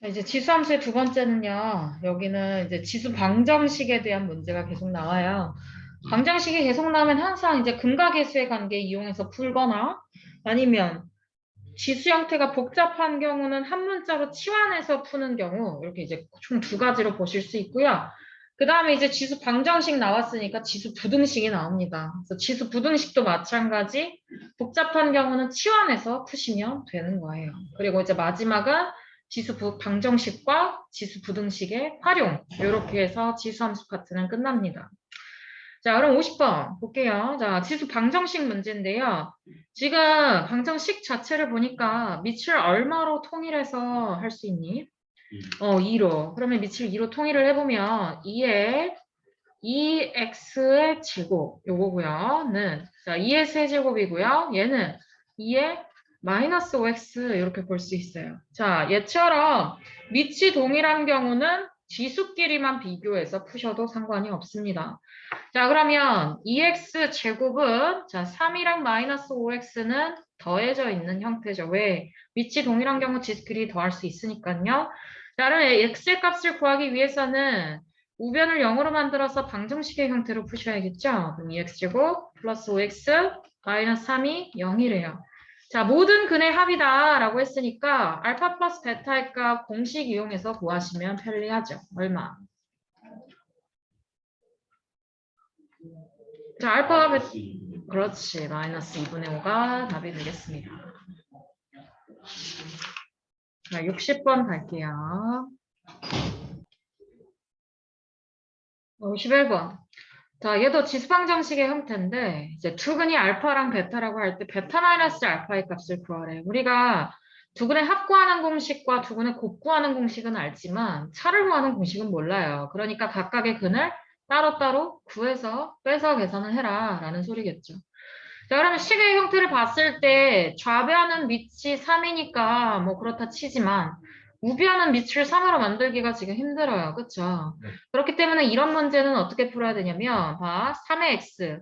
이제 지수함수의 두 번째는요. 여기는 이제 지수 방정식에 대한 문제가 계속 나와요. 방정식이 계속 나오면 항상 이제 근각계수의 관계 이용해서 풀거나 아니면 지수 형태가 복잡한 경우는 한 문자로 치환해서 푸는 경우 이렇게 이제 총 두 가지로 보실 수 있고요. 그 다음에 이제 지수 방정식 나왔으니까 지수 부등식이 나옵니다. 그래서 지수 부등식도 마찬가지 복잡한 경우는 치환해서 푸시면 되는 거예요. 그리고 이제 마지막은 지수 방정식과 지수 부등식의 활용 이렇게 해서 지수함수 파트는 끝납니다. 자, 그럼 50번 볼게요. 자, 지수 방정식 문제인데요. 지금 방정식 자체를 보니까 밑을 얼마로 통일해서 할 수 있니? 2로. 그러면 밑을 2로 통일을 해보면 2에 2x의 제곱 요거고요. 는 자, 2의 세제곱이고요. 얘는 2의 마이너스 5x 이렇게 볼 수 있어요. 자, 얘처럼 밑이 동일한 경우는 지수끼리만 비교해서 푸셔도 상관이 없습니다. 자, 그러면 2x 제곱은 자, 3이랑 마이너스 5x는 더해져 있는 형태죠. 왜? 밑이 동일한 경우 지수끼리 더할 수 있으니까요. 자, 그러면 x의 값을 구하기 위해서는 우변을 0으로 만들어서 방정식의 형태로 푸셔야겠죠? 그럼 2x제곱 플러스 5x 마이너스 3이 0이래요. 자, 모든 근의 합이다 라고 했으니까 알파 플러스 베타의 값 공식 이용해서 구하시면 편리하죠. 얼마? 자, 알파가 그렇지. 마이너스 2분의 5가 답이 되겠습니다. 자, 60번 갈게요. 51번. 자, 얘도 지수방정식의 형태인데, 이제 두근이 알파랑 베타라고 할 때 베타 마이너스 알파의 값을 구하래. 우리가 두근의 합구하는 공식과 두근의 곱구하는 공식은 알지만 차를 구하는 공식은 몰라요. 그러니까 각각의 근을 따로따로 구해서 빼서 계산을 해라 라는 소리겠죠. 자, 그러면 식의 형태를 봤을 때 좌변은 밑이 3이니까 뭐 그렇다 치지만 우변은 밑을 3으로 만들기가 지금 힘들어요. 그쵸? 네. 그렇기 때문에 이런 문제는 어떻게 풀어야 되냐면 봐. 3의 x,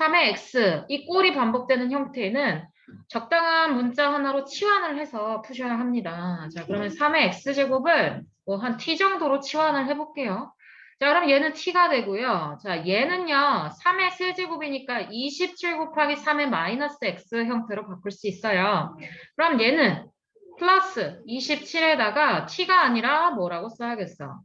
3의 x 이 꼴이 반복되는 형태는 적당한 문자 하나로 치환을 해서 푸셔야 합니다. 자, 그러면 3의 x제곱을 뭐 한 t 정도로 치환을 해볼게요. 자, 그럼 얘는 t가 되고요. 자, 얘는요, 3의 세제곱이니까 27 곱하기 3의 마이너스 x 형태로 바꿀 수 있어요. 그럼 얘는 플러스 27에다가 t가 아니라 뭐라고 써야겠어?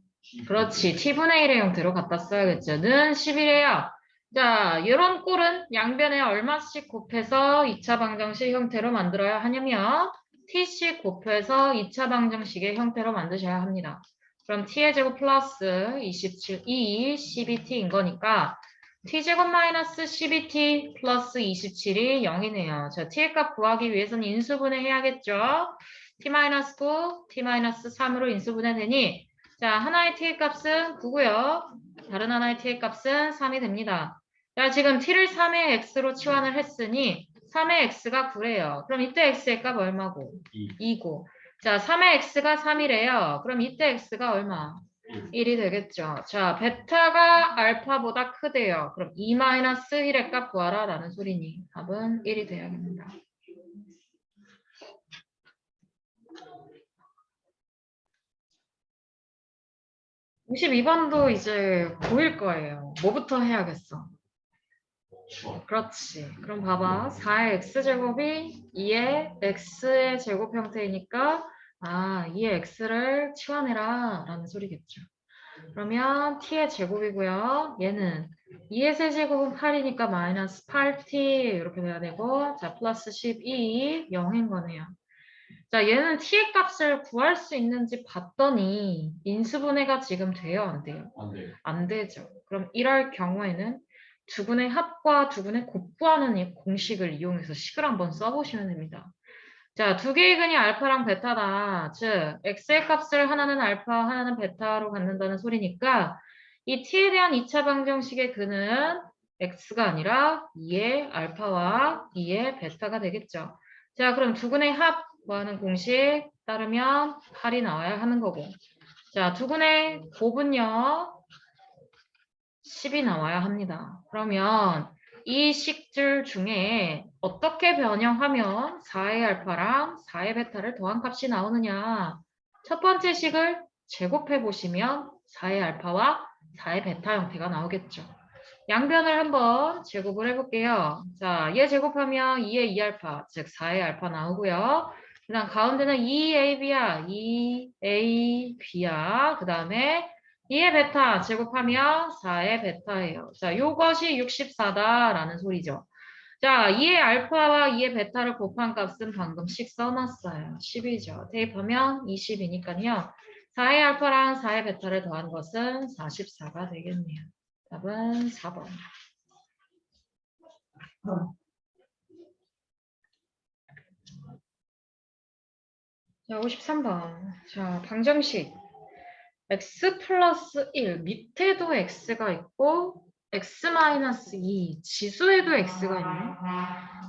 그렇지, t분의 1의 형태로 갖다 써야겠죠. 는 10이래요. 자, 이런 꼴은 양변에 얼마씩 곱해서 2차 방정식 형태로 만들어야 하냐면 t씩 곱해서 2차 방정식의 형태로 만드셔야 합니다. 그럼 t의 제곱 플러스 27, 12t인 거니까 t제곱 마이너스 12t 플러스 27이 0이네요. 자, t의 값 구하기 위해서는 인수분해 해야겠죠? t 마이너스 9, t 마이너스 3으로 인수분해 되니 자, 하나의 t의 값은 9고요. 다른 하나의 t의 값은 3이 됩니다. 자, 지금 t를 3의 x로 치환을 했으니 3의 x가 9래요. 그럼 이때 x의 값 얼마고? 2고. 자, 3의 x가 3이래요. 그럼 이때 x가 얼마? 1이 되겠죠. 자, 베타가 알파보다 크대요. 그럼 2-1의 값 구하라 라는 소리니 답은 1이 돼야겠습니다. (52번도) 이제 보일 거예요. 뭐부터 해야겠어? 그렇지. 그럼 봐봐. 4의 x제곱이 2의 x의 제곱 형태이니까 2의 x를 치환해라 라는 소리겠죠. 그러면 t의 제곱이고요. 얘는 2의 세제곱은 8이니까 마이너스 8t 이렇게 돼야 되고 자 플러스 12 0인 거네요. 자 얘는 t의 값을 구할 수 있는지 봤더니 인수분해가 지금 돼요? 안 돼요? 안 돼요. 안 되죠. 그럼 이럴 경우에는 두근의 합과 두근의 곱구하는 이 공식을 이용해서 식을 한번 써보시면 됩니다. 자, 두 개의 근이 알파랑 베타다. 즉, x의 값을 하나는 알파, 하나는 베타로 갖는다는 소리니까 이 t에 대한 2차 방정식의 근은 x가 아니라 2의 알파와 2의 베타가 되겠죠. 자, 그럼 두 근의 합 구하는 공식 따르면 8이 나와야 하는 거고. 자, 두 근의 곱은요. 10이 나와야 합니다. 그러면 이 식들 중에 어떻게 변형하면 4의 알파랑 4의 베타를 더한 값이 나오느냐? 첫 번째 식을 제곱해 보시면 4의 알파와 4의 베타 형태가 나오겠죠. 양변을 한번 제곱을 해볼게요. 자, 얘 제곱하면 2의 2알파, 즉 4의 알파 나오고요. 그 다음 가운데는 2AB야. 2AB야. 그 다음에 2의 베타 제곱하면 4의 베타예요. 자, 요것이 64다라는 소리죠. 자, 2의 알파와 2의 베타를 곱한 값은 방금씩 써놨어요. 10이죠. 대입하면 20이니까요. 4의 알파랑 4의 베타를 더한 것은 44가 되겠네요. 답은 4번. 자, 53번. 자, 방정식. x 플러스 1, 밑에도 x가 있고 x 마이너스 2, 지수에도 x가 있네.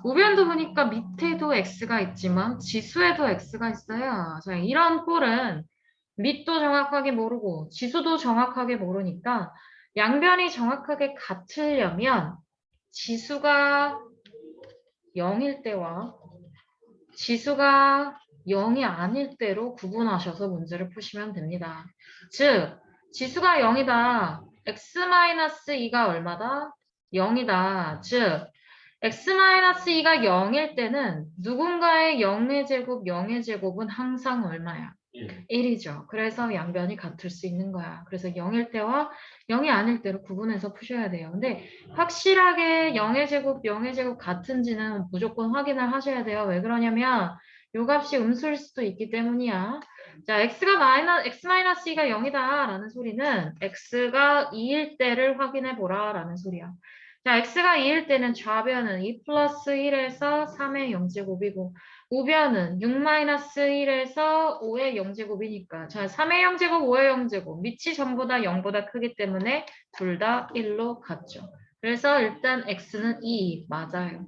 우변도 보니까 밑에도 x가 있지만 지수에도 x가 있어요. 자, 이런 꼴은 밑도 정확하게 모르고 지수도 정확하게 모르니까 양변이 정확하게 같으려면 지수가 0일 때와 지수가 0이 아닐 때로 구분하셔서 문제를 푸시면 됩니다. 즉, 지수가 0이다. x-2가 얼마다? 0이다. 즉, x-2가 0일 때는 누군가의 0의 제곱, 0의 제곱은 항상 얼마야? 1이죠. 그래서 양변이 같을 수 있는 거야. 그래서 0일 때와 0이 아닐 때로 구분해서 푸셔야 돼요. 근데 확실하게 0의 제곱, 0의 제곱 같은지는 무조건 확인을 하셔야 돼요. 왜 그러냐면 요 값이 음수일 수도 있기 때문이야. 자, x-2가 0이다 라는 소리는 x가 2일 때를 확인해 보라 라는 소리야. 자, x가 2일 때는 좌변은 2 플러스 1에서 3의 0제곱이고 우변은 6-1에서 5의 0제곱이니까 자, 3의 0제곱, 5의 0제곱 밑이 전부 다 0보다 크기 때문에 둘 다 1로 같죠. 그래서 일단 x는 2 맞아요.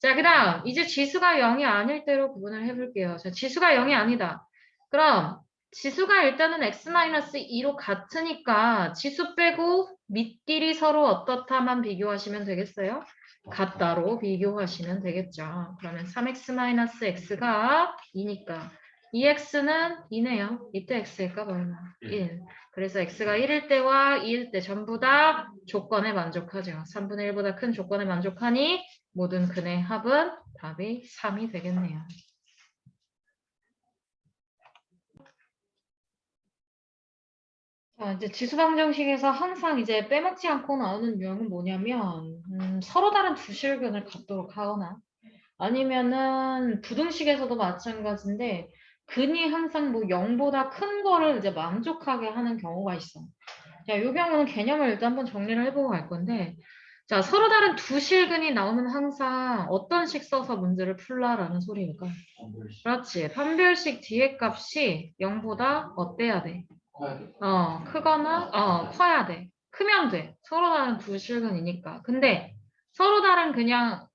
자, 그 다음 이제 지수가 0이 아닐 때로 구분을 해볼게요. 자, 지수가 0이 아니다. 그럼 지수가 일단은 x-2로 같으니까 지수 빼고 밑끼리 서로 어떻다만 비교하시면 되겠어요? 같다로 비교하시면 되겠죠. 그러면 3x-x가 2니까 2x는 2네요. 이때 x의 값 얼마? 1. 그래서 x가 1일 때와 2일 때 전부 다 조건에 만족하죠. 3분의 1보다 큰 조건에 만족하니 모든 근의 합은 답이 3이 되겠네요. 자, 이제 지수방정식에서 항상 이제 빼먹지 않고 나오는 유형은 뭐냐면 서로 다른 두 실근을 갖도록 하거나 아니면은 부등식에서도 마찬가지인데 근이 항상 뭐 0보다 큰 거를 이제 만족하게 하는 경우가 있어. 자, 이 경우는 개념을 일단 한번 정리를 해보고 갈 건데 자, 서로 다른 두 실근이 나오면 항상 어떤 식 써서 문제를 풀라라는 소리일까? 그렇지. 판별식 뒤에 값이 0보다 어때야 돼? 크거나, 커야 돼. 크면 돼. 서로 다른 두 실근이니까. 근데 서로 다른 그냥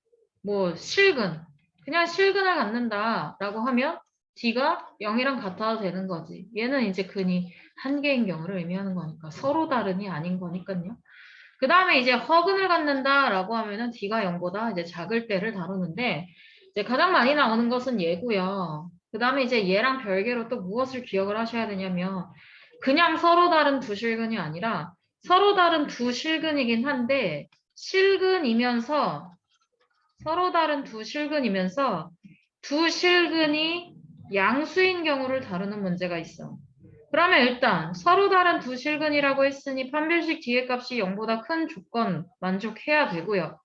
뭐 실근, 그냥 실근을 갖는다라고 하면 D가 0이랑 같아도 되는 거지. 얘는 이제 근이 한 개인 경우를 의미하는 거니까 서로 다른이 아닌 거니까요. 그 다음에 이제 허근을 갖는다라고 하면은 D가 0보다 이제 작을 때를 다루는데 이제 가장 많이 나오는 것은 얘고요. 그 다음에 이제 얘랑 별개로 또 무엇을 기억을 하셔야 되냐면 그냥 서로 다른 두 실근이 아니라 서로 다른 두 실근이긴 한데 실근이면서 서로 다른 두 실근이면서 두 실근이 양수인 경우를 다루는 문제가 있어. 그러면 일단 서로 다른 두 실근이라고 했으니 판별식 뒤에 값이 0보다 큰 조건 만족해야 되고요.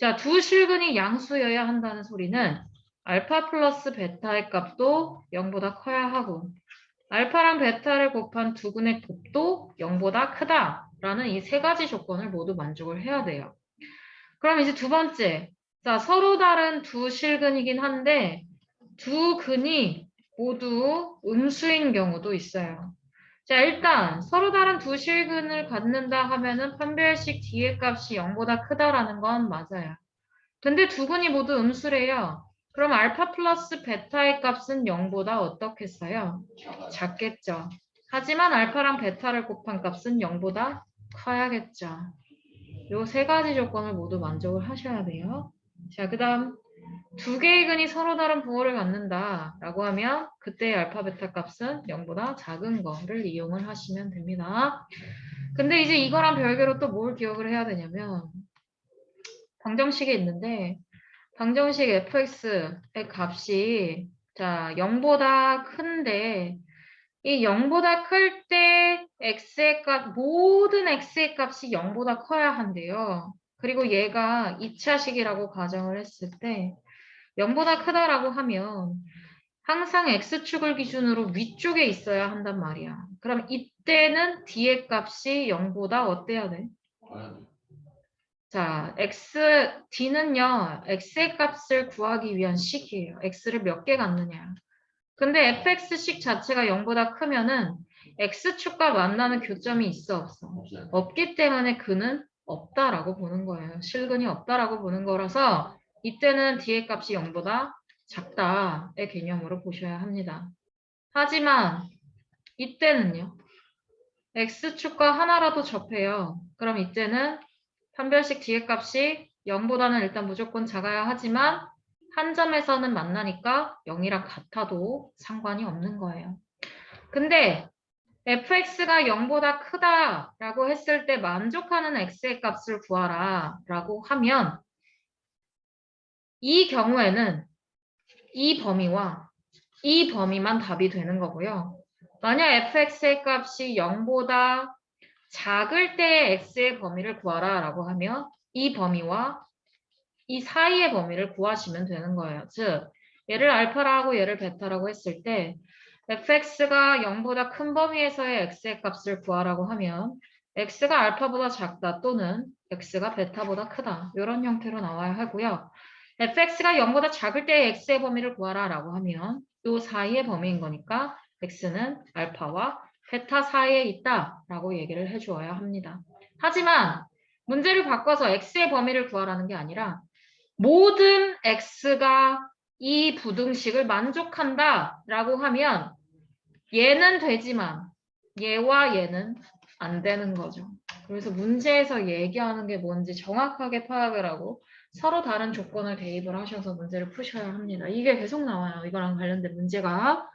자, 두 실근이 양수여야 한다는 소리는 알파 플러스 베타의 값도 0보다 커야 하고 알파랑 베타를 곱한 두 근의 곱도 0보다 크다라는 이 세 가지 조건을 모두 만족을 해야 돼요. 그럼 이제 두 번째. 자, 서로 다른 두 실근이긴 한데 두 근이 모두 음수인 경우도 있어요. 자, 일단 서로 다른 두 실근을 갖는다 하면은 판별식 뒤의 값이 0보다 크다라는 건 맞아요. 근데 두 근이 모두 음수래요. 그럼 알파 플러스 베타의 값은 0보다 어떻겠어요? 작겠죠. 하지만 알파랑 베타를 곱한 값은 0보다 커야겠죠. 요 세 가지 조건을 모두 만족을 하셔야 돼요. 자, 그 다음 두 개의 근이 서로 다른 부호를 갖는다라고 하면 그때의 알파 베타 값은 0보다 작은 거를 이용을 하시면 됩니다. 근데 이제 이거랑 별개로 또 뭘 기억을 해야 되냐면 방정식이 있는데 방정식 fx의 값이 자 0보다 큰데 이 0보다 클 때 x의 값 모든 x의 값이 0보다 커야 한대요. 그리고 얘가 2차식이라고 가정을 했을 때 0보다 크다라고 하면 항상 x축을 기준으로 위쪽에 있어야 한단 말이야. 그럼 이때는 d의 값이 0보다 어때야 돼? 자, d는요, x의 값을 구하기 위한 식이에요. x를 몇 개 갖느냐. 근데 fx식 자체가 0보다 크면은 x축과 만나는 교점이 있어, 없어? 없기 때문에 그는 없다라고 보는 거예요. 실근이 없다라고 보는 거라서 이때는 d의 값이 0보다 작다의 개념으로 보셔야 합니다. 하지만 이때는요. x축과 하나라도 접해요. 그럼 이때는 판별식 d의 값이 0보다는 일단 무조건 작아야 하지만 한 점에서는 만나니까 0이랑 같아도 상관이 없는 거예요. 근데 fx가 0보다 크다라고 했을 때 만족하는 x의 값을 구하라 라고 하면 이 경우에는 이 범위와 이 범위만 답이 되는 거고요. 만약 fx의 값이 0보다 작을 때의 x의 범위를 구하라 라고 하면 이 범위와 이 사이의 범위를 구하시면 되는 거예요. 즉, 얘를 알파라고 얘를 베타라고 했을 때 fx가 0보다 큰 범위에서의 x의 값을 구하라고 하면 x가 알파보다 작다 또는 x가 베타보다 크다 이런 형태로 나와야 하고요. fx가 0보다 작을 때의 x의 범위를 구하라 라고 하면 이 사이의 범위인 거니까 x는 알파와 베타 사이에 있다라고 얘기를 해주어야 합니다. 하지만 문제를 바꿔서 x의 범위를 구하라는 게 아니라 모든 x가 이 부등식을 만족한다라고 하면 얘는 되지만 얘와 얘는 안 되는 거죠. 그래서 문제에서 얘기하는 게 뭔지 정확하게 파악을 하고 서로 다른 조건을 대입을 하셔서 문제를 푸셔야 합니다. 이게 계속 나와요. 이거랑 관련된 문제가.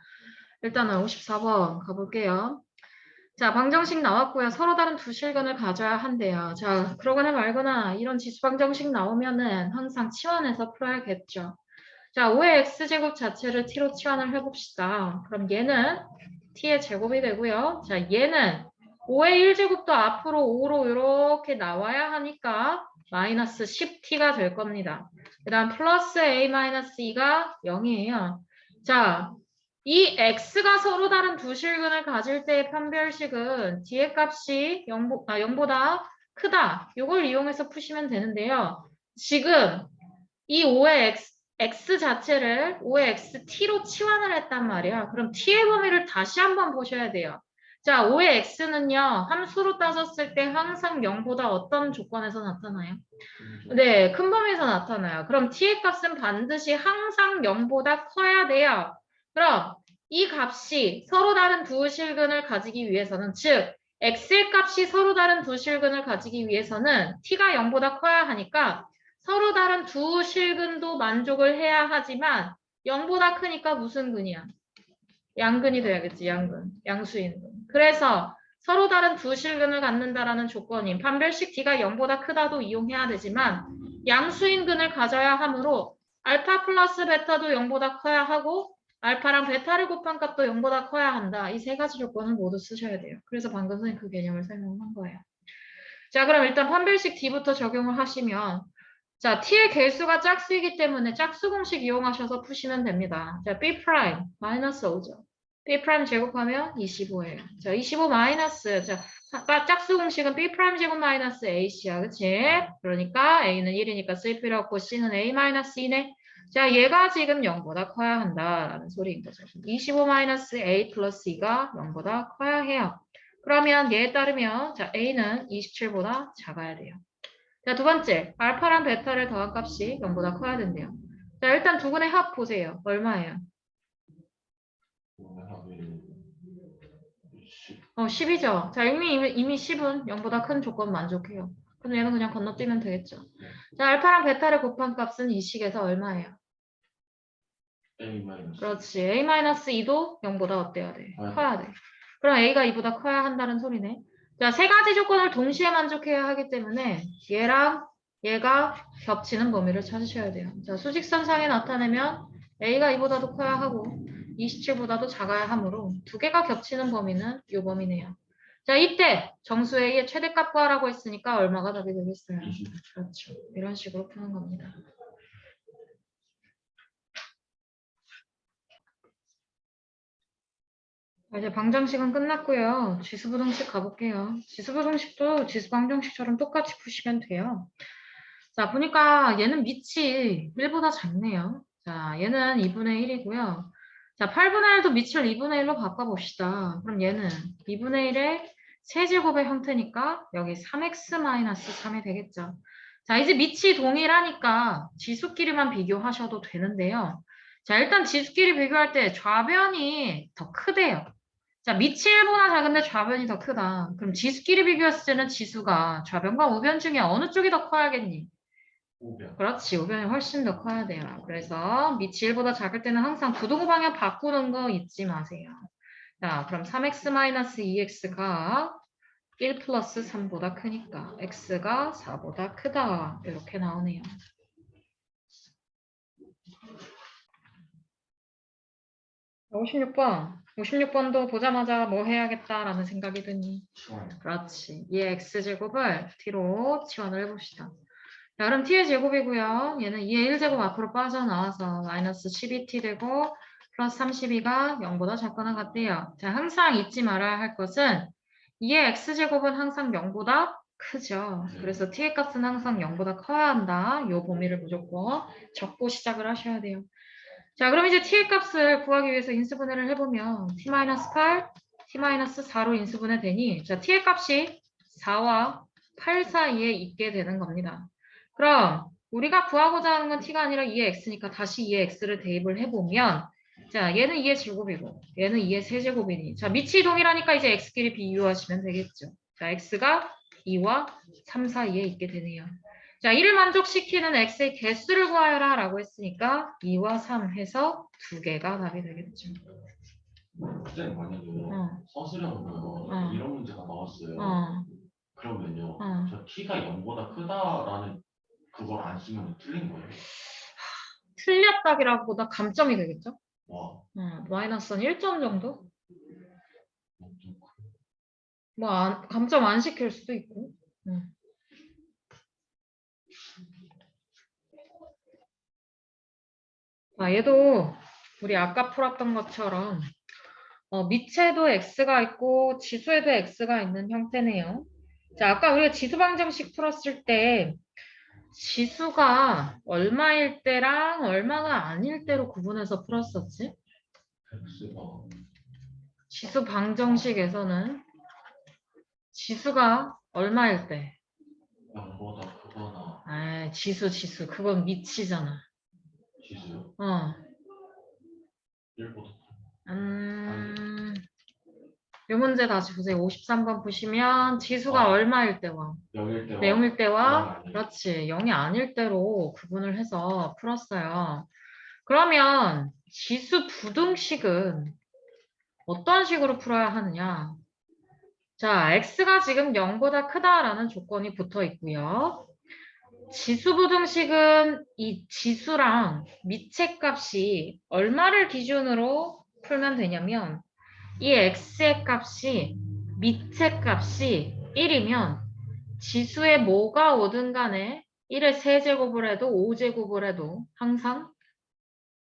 일단은 54번 가볼게요. 자, 방정식 나왔고요. 서로 다른 두 실근을 가져야 한대요. 자, 그러거나 말거나 이런 지수 방정식 나오면은 항상 치환해서 풀어야겠죠. 자, 5의 x제곱 자체를 t로 치환을 해봅시다. 그럼 얘는 t의 제곱이 되고요. 자, 얘는 5의 1제곱도 앞으로 5로 이렇게 나와야 하니까 마이너스 10t가 될 겁니다. 그 다음 플러스 a-2가 0이에요. 자, 이 x가 서로 다른 두 실근을 가질 때의 판별식은 d의 값이 0보다 크다. 이걸 이용해서 푸시면 되는데요. 지금 이 5의 x 자체를 5의 xt로 치환을 했단 말이야. 그럼 t의 범위를 다시 한번 보셔야 돼요. 자, 5의 x는요. 함수로 따졌을 때 항상 0보다 어떤 조건에서 나타나요? 네, 큰 범위에서 나타나요. 그럼 t의 값은 반드시 항상 0보다 커야 돼요. 그럼 이 값이 서로 다른 두 실근을 가지기 위해서는 즉 x의 값이 서로 다른 두 실근을 가지기 위해서는 t가 0보다 커야 하니까 서로 다른 두 실근도 만족을 해야 하지만 0보다 크니까 무슨 근이야? 양근이 돼야겠지, 양근. 양수인근. 그래서 서로 다른 두 실근을 갖는다라는 조건인 판별식 d가 0보다 크다도 이용해야 되지만 양수인근을 가져야 하므로 알파 플러스 베타도 0보다 커야 하고 알파랑 베타를 곱한 값도 0보다 커야 한다. 이 세 가지 조건을 모두 쓰셔야 돼요. 그래서 방금 선생님 그 개념을 설명한 거예요. 자, 그럼 일단 판별식 d부터 적용을 하시면 자, t의 개수가 짝수이기 때문에 짝수 공식 이용하셔서 푸시면 됩니다. 자, b 프라임 마이너스 5죠. b 프라임 제곱하면 25예요. 자, 25 마이너스 자, 짝수 공식은 b 프라임 제곱 마이너스 ac야, 그치? 그러니까 a는 1이니까 쓸 필요 없고 c는 a 마이너스 2네. 자, 얘가 지금 0보다 커야 한다라는 소리인 거죠. 25 마이너스 a 플러스 2가 0보다 커야 해요. 그러면 얘에 따르면 자, a는 27보다 작아야 돼요. 자, 두 번째, 알파랑 베타를 더한 값이 0보다 커야 된대요. 자, 일단 두 분의 합 보세요. 얼마예요? 10이죠. 자, 이미 10은 0보다 큰 조건 만족해요. 그럼 얘는 그냥 건너뛰면 되겠죠. 자, 알파랑 베타를 곱한 값은 이 식에서 얼마예요? A 마이너스. 그렇지. A-2도 0보다 어때야 돼? 커야 돼. 그럼 A가 2보다 커야 한다는 소리네. 자, 세 가지 조건을 동시에 만족해야 하기 때문에 얘랑 얘가 겹치는 범위를 찾으셔야 돼요. 자, 수직선상에 나타내면 A가 2보다도 커야 하고 27보다도 작아야 하므로 두 개가 겹치는 범위는 이 범위네요. 자, 이때 정수 A의 최대값 구하라고 했으니까 얼마가 답이 되겠어요? 20. 그렇죠. 이런 식으로 푸는 겁니다. 이제 방정식은 끝났고요. 지수부등식 가볼게요. 지수부등식도 지수방정식처럼 똑같이 푸시면 돼요. 자, 보니까 얘는 밑이 1보다 작네요. 자, 얘는 2분의 1이고요. 자, 8분의 1도 밑을 2분의 1로 바꿔봅시다. 그럼 얘는 2분의 1의 세제곱의 형태니까 여기 3x-3이 되겠죠. 자, 이제 밑이 동일하니까 지수끼리만 비교하셔도 되는데요. 자, 일단 지수끼리 비교할 때 좌변이 더 크대요. 자, 밑이 1보다 작은데 좌변이 더 크다. 그럼 지수끼리 비교했을 때는 지수가 좌변과 우변 중에 어느 쪽이 더 커야겠니? 우변. 그렇지, 우변이 훨씬 더 커야 돼요. 그래서 밑이 1보다 작을 때는 항상 부등호 방향 바꾸는 거 잊지 마세요. 자, 그럼 3x-2x가 1 플러스 3보다 크니까 x가 4보다 크다. 이렇게 나오네요. 56번도 보자마자 뭐 해야겠다라는 생각이 드니? 그렇지. 이 x제곱을 t로 치환을 해봅시다. 자, 그럼 t의 제곱이고요. 얘는 2의 1제곱 앞으로 빠져나와서 마이너스 12t 되고 플러스 32가 0보다 작거나 같대요. 자, 항상 잊지 말아야 할 것은 2의 x제곱은 항상 0보다 크죠. 그래서 t의 값은 항상 0보다 커야 한다. 이 범위를 무조건 적고 시작을 하셔야 돼요. 자, 그럼 이제 t의 값을 구하기 위해서 인수분해를 해보면 t-8, t-4로 인수분해 되니 자, t의 값이 4와 8 사이에 있게 되는 겁니다. 그럼 우리가 구하고자 하는 건 t가 아니라 2의 x니까 다시 2의 x를 대입을 해보면 자, 얘는 2의 제곱이고 얘는 2의 세제곱이니 자, 밑이 동일하니까 이제 x끼리 비교하시면 되겠죠. 자, x가 2와 3 사이에 있게 되네요. 자, 이를 만족시키는 x의 개수를 구하여라 라고 했으니까 2와 3 해서 두 개가 답이 되겠죠. 선생님 만약에 서술형으로 이런 문제가 나왔어요. 그러면요. 저 t가 0보다 크다라는 그걸 안 쓰면 틀린 거예요? 틀렸다기라기보다 감점이 되겠죠? 와. 마이너스 한 1점 정도? 뭐 감점 안 시킬 수도 있고. 얘도 우리 아까 풀었던 것처럼 밑에도 x가 있고 지수에도 x가 있는 형태네요. 자, 아까 우리가 지수 방정식 풀었을 때 지수가 얼마일 때랑 얼마가 아닐 때로 구분해서 풀었었지? 지수 방정식에서는 지수가 얼마일 때? 0보다 크거나. 아, 지수. 그건 밑이잖아. 지수요? 1보다 이 문제 다시 보세요. 53번 보시면 지수가 얼마일 때와 0일 때와 0일 때와 그렇지 0이 아닐 때로 구분을 해서 풀었어요. 그러면 지수 부등식은 어떤 식으로 풀어야 하느냐? 자, x가 지금 0보다 크다라는 조건이 붙어 있고요. 지수 부등식은 이 지수랑 밑의 값이 얼마를 기준으로 풀면 되냐면 이 x의 값이 밑의 값이 1이면 지수에 뭐가 오든 간에 1의 세제곱을 해도 5제곱을 해도 항상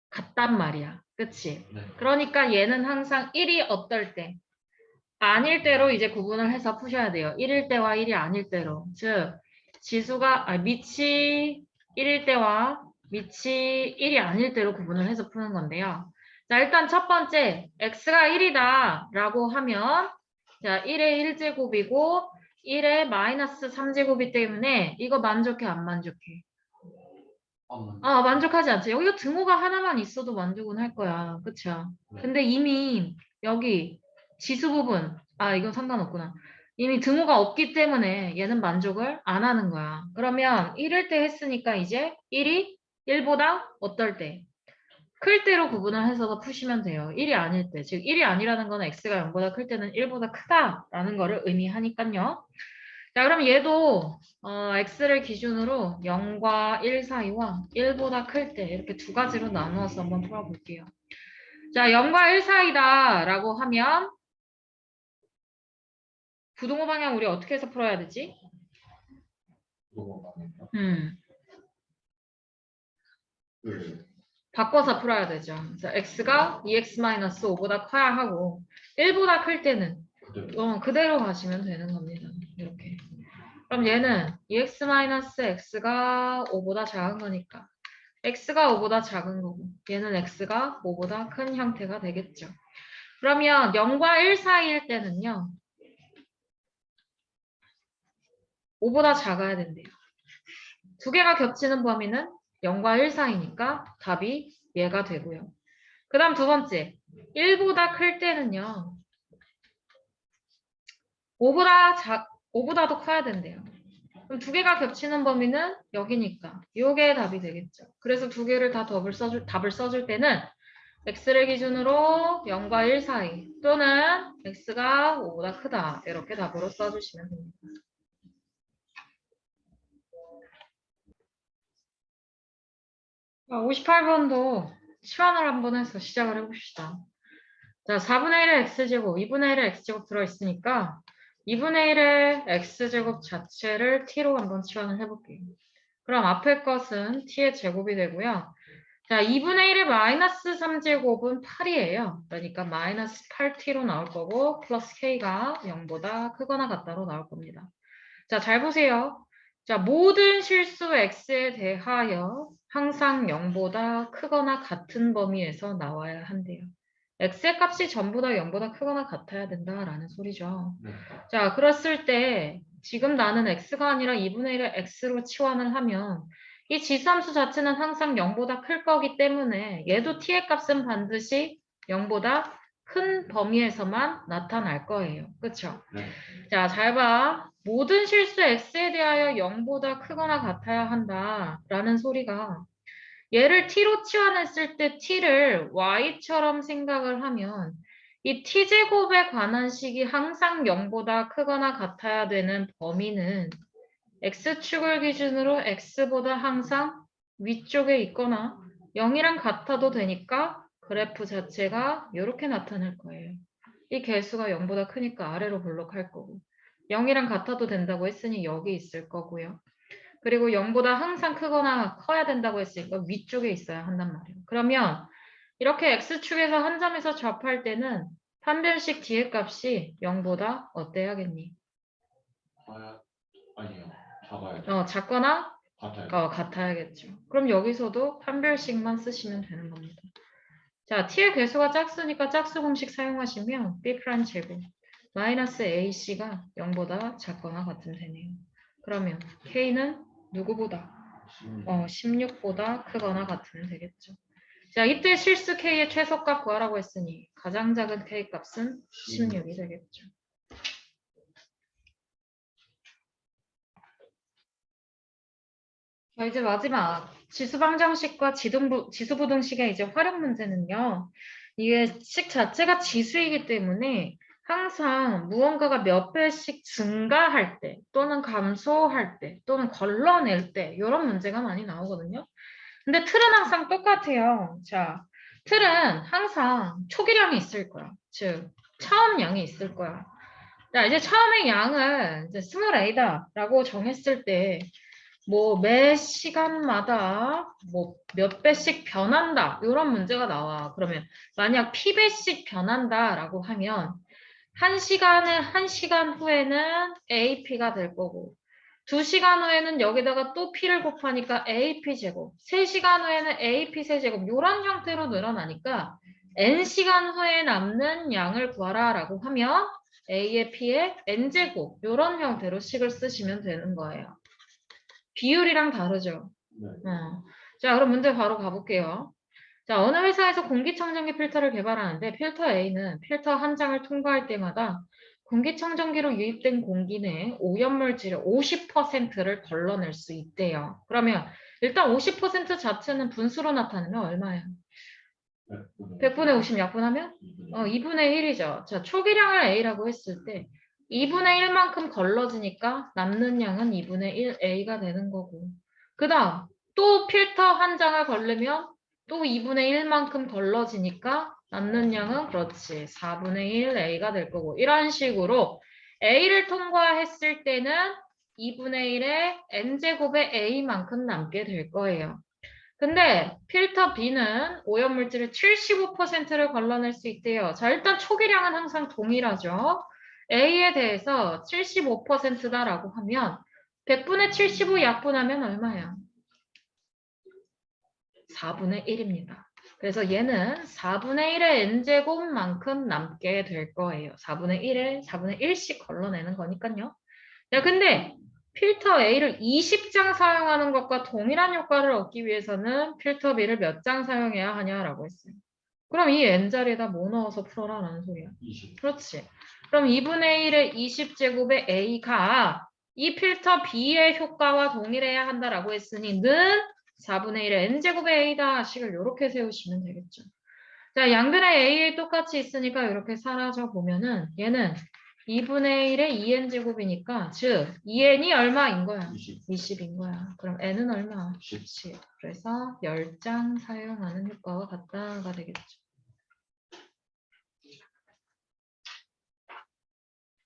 같단 말이야. 그치? 네. 그러니까 얘는 항상 1이 어떨 때? 아닐 때로 이제 구분을 해서 푸셔야 돼요. 1일 때와 1이 아닐 때로. 즉, 밑이 1일 때와 밑이 1이 아닐 때로 구분을 해서 푸는 건데요. 자, 일단 첫 번째, x가 1이다 라고 하면 자, 1의 1제곱이고 1의 마이너스 3제곱이기 때문에 이거 만족해 안 만족해? 만족하지 않죠. 여기가 등호가 하나만 있어도 만족은 할 거야. 그쵸? 근데 이미 여기 지수 부분, 이건 상관없구나. 이미 등호가 없기 때문에 얘는 만족을 안 하는 거야. 그러면 1일 때 했으니까 이제 1이 1보다 어떨 때? 클 때로 구분을 해서 푸시면 돼요. 1이 아닐 때. 즉 1이 아니라는 거는 x가 0보다 클 때는 1보다 크다라는 거를 의미하니까요. 자, 그럼 얘도 x를 기준으로 0과 1 사이와 1보다 클 때 이렇게 두 가지로 나누어서 한번 풀어볼게요. 자, 0과 1 사이다라고 하면 부동호 방향 우리 어떻게 해서 풀어야 되지? 바꿔서 풀어야 되죠. 그래서 x가 2x-5보다 커야 하고 1보다 클 때는 그대로 가시면 되는 겁니다. 이렇게. 그럼 얘는 2x-x가 5보다 작은 거니까 x가 5보다 작은 거고 얘는 x가 5보다 큰 형태가 되겠죠. 그러면 0과 1 사이일 때는요. 5보다 작아야 된대요. 두 개가 겹치는 범위는 0과 1 사이니까 답이 얘가 되고요. 그 다음 두 번째, 1보다 클 때는요. 5보다도 커야 된대요. 그럼 두 개가 겹치는 범위는 여기니까 요게 답이 되겠죠. 그래서 두 개를 다 답을 써줄 때는 x를 기준으로 0과 1 사이 또는 x가 5보다 크다 이렇게 답으로 써주시면 됩니다. 자, 58번도 치환을 한번 해서 시작을 해봅시다. 자, 4분의 1의 x제곱, 2분의 1의 x제곱 들어있으니까 2분의 1의 x제곱 자체를 t로 한번 치환을 해볼게요. 그럼 앞에 것은 t의 제곱이 되고요. 자, 2분의 1의 마이너스 3제곱은 8이에요. 그러니까 마이너스 8t로 나올 거고 플러스 k가 0보다 크거나 같다로 나올 겁니다. 자, 잘 보세요. 자, 모든 실수 x에 대하여 항상 0보다 크거나 같은 범위에서 나와야 한대요. x의 값이 전부 다 0보다 크거나 같아야 된다라는 소리죠. 네. 자, 그랬을 때 지금 나는 x가 아니라 2분의 1을 x로 치환을 하면 이 지수함수 자체는 항상 0보다 클 거기 때문에 얘도 t의 값은 반드시 0보다 큰 범위에서만 나타날 거예요. 그쵸? 네. 자, 잘 봐. 모든 실수 x에 대하여 0보다 크거나 같아야 한다라는 소리가 얘를 t로 치환했을 때 t를 y처럼 생각을 하면 이 t제곱에 관한 식이 항상 0보다 크거나 같아야 되는 범위는 x축을 기준으로 x보다 항상 위쪽에 있거나 0이랑 같아도 되니까 그래프 자체가 이렇게 나타날 거예요. 이 개수가 0보다 크니까 아래로 블록할 거고 0이랑 같아도 된다고 했으니 여기 있을 거고요. 그리고 0보다 항상 크거나 커야 된다고 했으니까 위쪽에 있어야 한단 말이에요. 그러면 이렇게 x축에서 한 점에서 접할 때는 판별식 뒤의 값이 0보다 어때야겠니? 아니요. 작아야죠. 작거나 같아요. 같아야겠죠. 그럼 여기서도 판별식만 쓰시면 되는 겁니다. 자, t의 개수가 짝수니까 짝수 공식 사용하시면 b' 제곱 마이너스 ac가 0보다 작거나 같으면 되네요. 그러면 k는 누구보다? 16보다 크거나 같으면 되겠죠. 자, 이때 실수 k의 최소값 구하라고 했으니 가장 작은 k 값은 16이 되겠죠. 자, 이제 마지막 지수방정식과 지수부등식의 이제 활용 문제는요. 이게 식 자체가 지수이기 때문에 항상 무언가가 몇 배씩 증가할 때 또는 감소할 때 또는 걸러낼 때 이런 문제가 많이 나오거든요. 근데 틀은 항상 똑같아요. 자, 틀은 항상 초기량이 있을 거야. 즉, 처음 양이 있을 거야. 자, 이제 처음의 양은 이제 스몰 a다라고 정했을 때 뭐 매 시간마다 뭐 몇 배씩 변한다 이런 문제가 나와. 그러면 만약 p배씩 변한다라고 하면 한 시간 후에는 ap가 될 거고 2시간 후에는 여기다가 또 p를 곱하니까 ap 제곱 3시간 후에는 ap 세제곱 이런 형태로 늘어나니까 n시간 후에 남는 양을 구하라라고 하면 a의 p의 n제곱 이런 형태로 식을 쓰시면 되는 거예요. 비율이랑 다르죠. 네. 자, 그럼 문제 바로 가볼게요. 자, 어느 회사에서 공기청정기 필터를 개발하는데 필터 A는 필터 한 장을 통과할 때마다 공기청정기로 유입된 공기 내 오염물질의 50%를 걸러낼 수 있대요. 그러면 일단 50% 자체는 분수로 나타내면 얼마예요? 100분의 50 약분하면 2분의 1이죠. 자, 초기량을 A라고 했을 때 2분의 1만큼 걸러지니까 남는 양은 2분의 1 A가 되는 거고. 그 다음 또 필터 한 장을 걸르면 또 2분의 1만큼 걸러지니까 남는 양은 그렇지 4분의 1 A가 될 거고. 이런 식으로 A를 통과했을 때는 2분의 1의 N제곱의 A만큼 남게 될 거예요. 근데 필터 B는 오염물질의 75%를 걸러낼 수 있대요. 자, 일단 초기량은 항상 동일하죠. A에 대해서 75%다라고 하면 100분의 75 약분하면 얼마예요? 4분의 1입니다. 그래서 얘는 4분의 1의 n제곱만큼 남게 될 거예요. 4분의 1에 4분의 1씩 걸러내는 거니까요. 야, 근데 필터 A를 20장 사용하는 것과 동일한 효과를 얻기 위해서는 필터 B를 몇 장 사용해야 하냐라고 했어요. 그럼 이 n자리에다 뭐 넣어서 풀어라라는 소리야. 20. 그렇지. 그럼 2분의 1의 20제곱의 A가 이 필터 B의 효과와 동일해야 한다라고 했으니 는 4분의 1의 n제곱의 A다 식을 이렇게 세우시면 되겠죠. 자, 양변에 AA 똑같이 있으니까 이렇게 사라져 보면은 얘는 2분의 1의 2n제곱이니까 즉 2n이 얼마인 거야? 20인 거야. 그럼 n은 얼마? 10. 그래서 10장 사용하는 효과와 같다가 되겠죠.